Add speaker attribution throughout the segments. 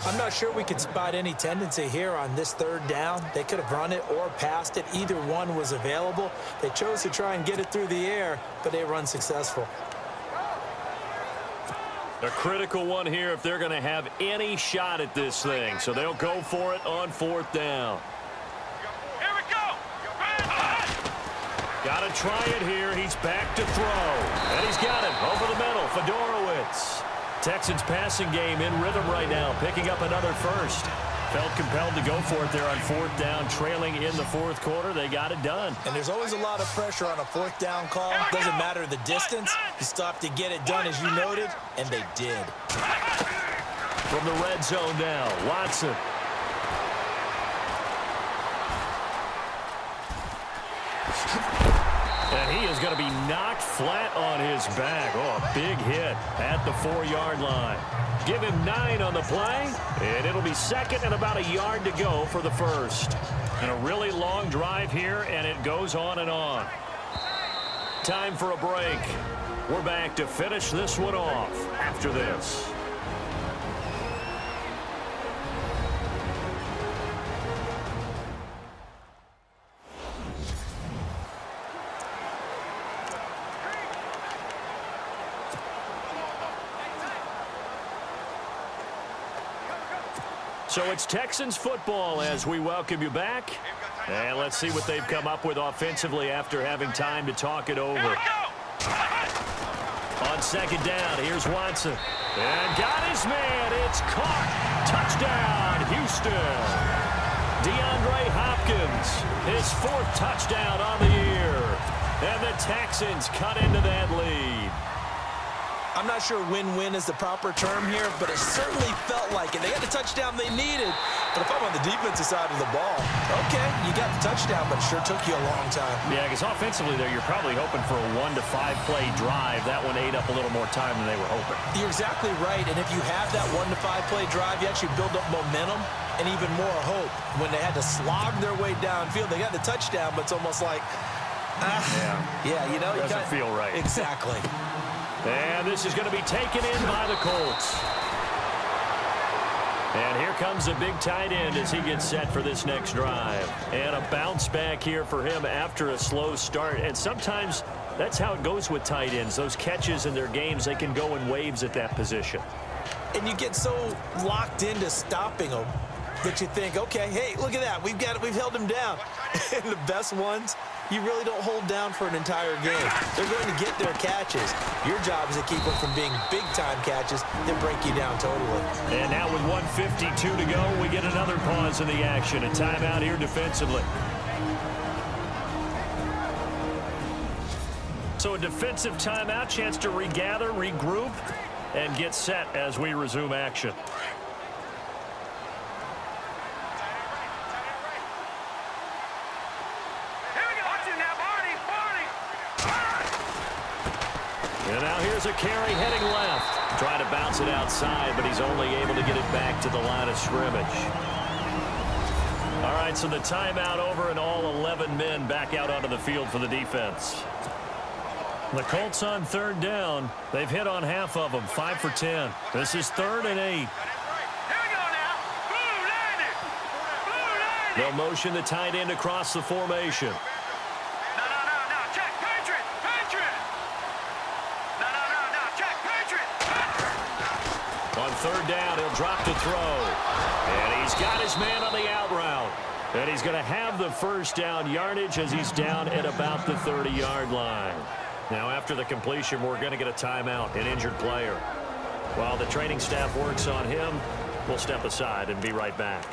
Speaker 1: I'm not sure we could spot any tendency here on this third down. They could have run it or passed it. Either one was available. They chose to try and get it through the air, but they were unsuccessful.
Speaker 2: A critical one here if they're going to have any shot at this thing. So they'll go for it on fourth down.
Speaker 3: Here we go.
Speaker 2: Got to try it here. He's back to throw. And he's got it over the middle. Fedorowicz. Texans passing game in rhythm right now, picking up another first. Felt compelled to go for it there on fourth down, trailing in the fourth quarter. They got it done.
Speaker 1: And there's always a lot of pressure on a fourth down call. Doesn't matter the distance. You stop to get it done, as you noted, and they did.
Speaker 2: From the red zone now, Watson. And he is going to be knocked flat on his back. Oh, a big hit at the 4-yard line. Give him 9 on the play, and it'll be second and about a yard to go for the first. And a really long drive here, and it goes on and on. Time for a break. We're back to finish this one off after this. So it's Texans football as we welcome you back. And let's see what they've come up with offensively after having time to talk it over. On second down, here's Watson. And got his man. It's caught. Touchdown, Houston. DeAndre Hopkins, his 4th touchdown on the year. And the Texans cut into that lead.
Speaker 1: I'm not sure win-win is the proper term here, but it certainly felt like it. They got the touchdown they needed. But if I'm on the defensive side of the ball, okay, you got the touchdown, but it sure took you a long time.
Speaker 2: Yeah, because offensively there, you're probably hoping for a 1 to 5 play drive. That one ate up a little more time than they were hoping.
Speaker 1: You're exactly right, and if you have that 1 to 5 play drive, you actually build up momentum and even more hope. When they had to slog their way downfield, they got the touchdown, but it's almost like, yeah, you know.
Speaker 2: Doesn't feel right.
Speaker 1: Exactly.
Speaker 2: And this is going to be taken in by the Colts. And here comes a big tight end as he gets set for this next drive. And a bounce back here for him after a slow start. And sometimes that's how it goes with tight ends. Those catches in their games, they can go in waves at that position.
Speaker 1: And you get so locked into stopping them that you think, okay, hey, look at that. We've held him down. And the best ones, you really don't hold down for an entire game. They're going to get their catches. Your job is to keep them from being big-time catches that break you down totally.
Speaker 2: And now with 1:52 to go, we get another pause in the action. A timeout here defensively. So a defensive timeout, chance to regather, regroup, and get set as we resume action. And now here's a carry heading left. Trying to bounce it outside, but he's only able to get it back to the line of scrimmage. All right, so the timeout over and all 11 men back out onto the field for the defense. The Colts on third down. They've hit on half of them, 5 for 10. This is 3rd and 8. They'll motion the tight end across the formation. On third down, he'll drop to throw. And he's got his man on the out route. And he's going to have the first down yardage as he's down at about the 30-yard line. Now, after the completion, we're going to get a timeout, an injured player. While the training staff works on him, we'll step aside and be right back.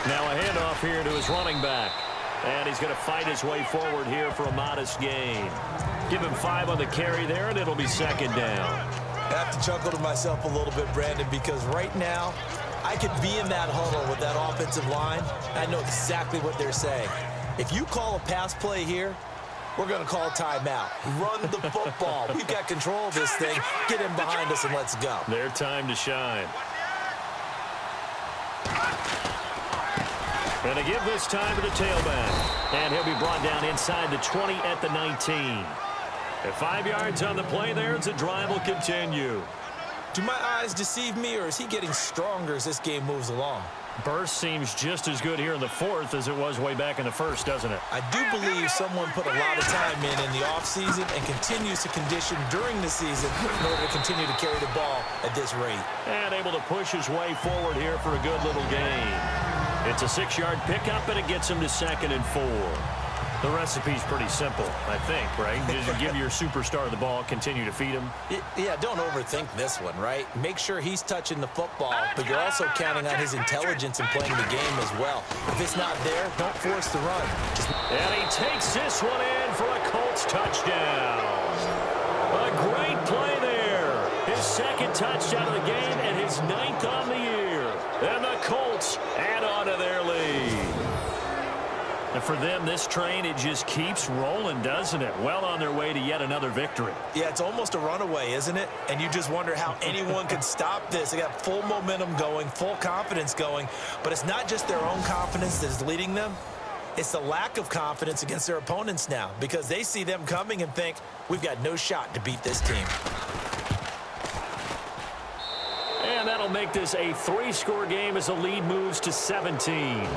Speaker 2: Now a handoff here to his running back. And he's going to fight his way forward here for a modest gain. Give him 5 on the carry there, and it'll be second down.
Speaker 1: I have to chuckle to myself a little bit, Brandon, because right now I could be in that huddle with that offensive line. I know exactly what they're saying. If you call a pass play here, we're going to call timeout. Run the football. We've got control of this thing. Get him behind us and let's go.
Speaker 2: Their time to shine. And to give this time to the tailback. And he'll be brought down inside the 20 at the 19. At 5 yards on the play there, the drive will continue.
Speaker 1: Do my eyes deceive me, or is he getting stronger as this game moves along?
Speaker 2: Burst seems just as good here in the fourth as it was way back in the first, doesn't it?
Speaker 1: I do believe someone put a lot of time in the offseason and continues to condition during the season in order to continue to carry the ball at this rate.
Speaker 2: And able to push his way forward here for a good little gain. It's a 6-yard pickup, and it gets him to 2nd and 4. The recipe's pretty simple, I think, right? Just give your superstar the ball, continue to feed him.
Speaker 1: Yeah, don't overthink this one, right? Make sure he's touching the football, but you're also counting on his intelligence in playing the game as well. If it's not there, don't force the run.
Speaker 2: And he takes this one in for a Colts touchdown. A great play there. His 2nd touchdown of the game and his 9th on the year. And the Colts add on to their lead. And for them, this train, it just keeps rolling, doesn't it? Well on their way to yet another victory.
Speaker 1: Yeah, it's almost a runaway, isn't it? And you just wonder how anyone could stop this. They got full momentum going, full confidence going. But it's not just their own confidence that is leading them. It's the lack of confidence against their opponents now, because they see them coming and think, we've got no shot to beat this team.
Speaker 2: And that'll make this a 3-score game as the lead moves to 17.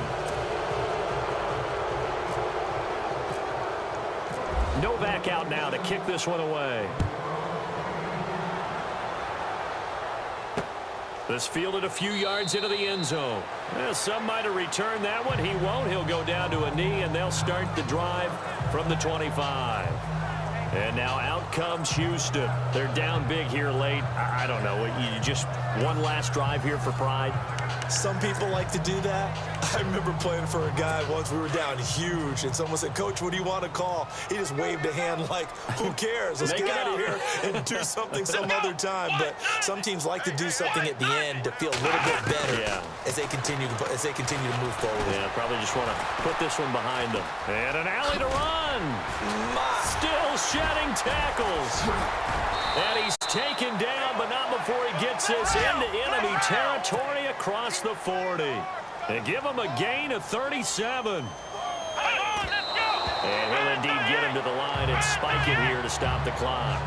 Speaker 2: Novak out now to kick this one away. This fielded a few yards into the end zone. Well, some might have returned that one. He won't. He'll go down to a knee, and they'll start the drive from the 25. And now out comes Houston. They're down big here late. I don't know. You just one last drive here for pride.
Speaker 1: Some people like to do that. I remember playing for a guy once. We were down huge, and someone said, "Coach, what do you want to call?" He just waved a hand like, who cares? Let's get out of here and do something some other time. But some teams like to do something at the end to feel a little bit better as they continue to move forward.
Speaker 2: Yeah, probably just want to put this one behind them. And an alley to run. Still shedding tackles. And he's taken down, but not before he gets this into enemy territory across the 40. They give him a gain of 37. And he'll indeed get him to the line and spike it here to stop the clock.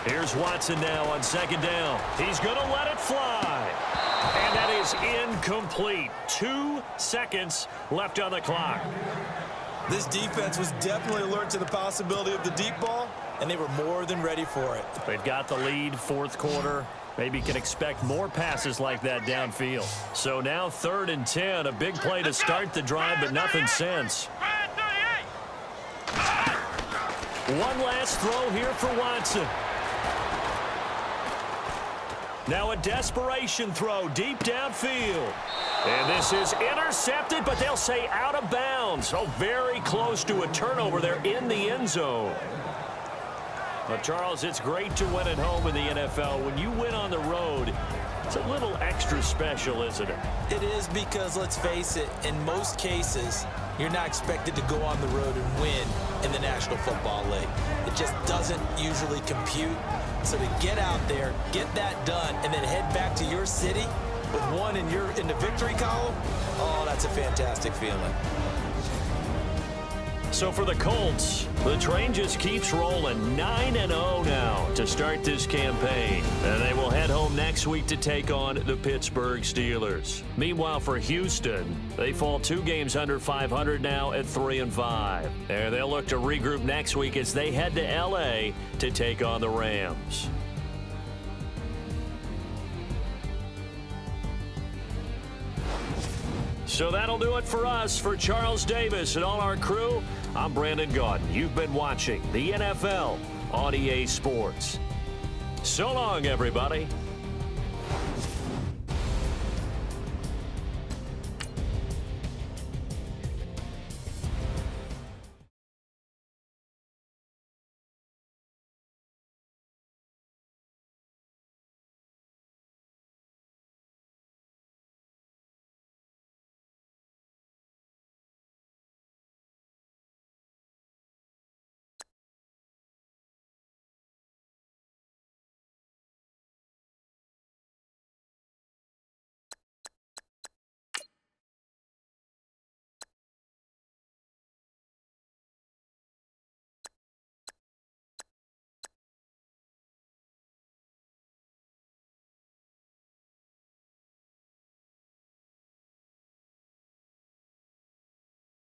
Speaker 2: Here's Watson now on 2nd down. He's going to let it fly. And that is incomplete. 2 seconds left on the clock.
Speaker 1: This defense was definitely alert to the possibility of the deep ball, and they were more than ready for it.
Speaker 2: They've got the lead, 4th quarter. Maybe can expect more passes like that downfield. So now 3rd and 10, a big play to start the drive, but nothing since. One last throw here for Watson. Now a desperation throw deep downfield. And this is intercepted, but they'll say out of bounds. So very close to a turnover there in the end zone. But, Charles, it's great to win at home in the NFL. When you win on the road, it's a little extra special, isn't it?
Speaker 1: It is, because, let's face it, in most cases, you're not expected to go on the road and win in the National Football League. It just doesn't usually compute. So to get out there, get that done, and then head back to your city with one in the victory column, oh, that's a fantastic feeling.
Speaker 2: So for the Colts, the train just keeps rolling. 9-0 now to start this campaign. And they will head home next week to take on the Pittsburgh Steelers. Meanwhile, for Houston, they fall 2 games under 500 now at 3-5. And they'll look to regroup next week as they head to L.A. to take on the Rams. So that'll do it for us. For Charles Davis and all our crew, I'm Brandon Gaudin. You've been watching the NFL on EA Sports. So long, everybody.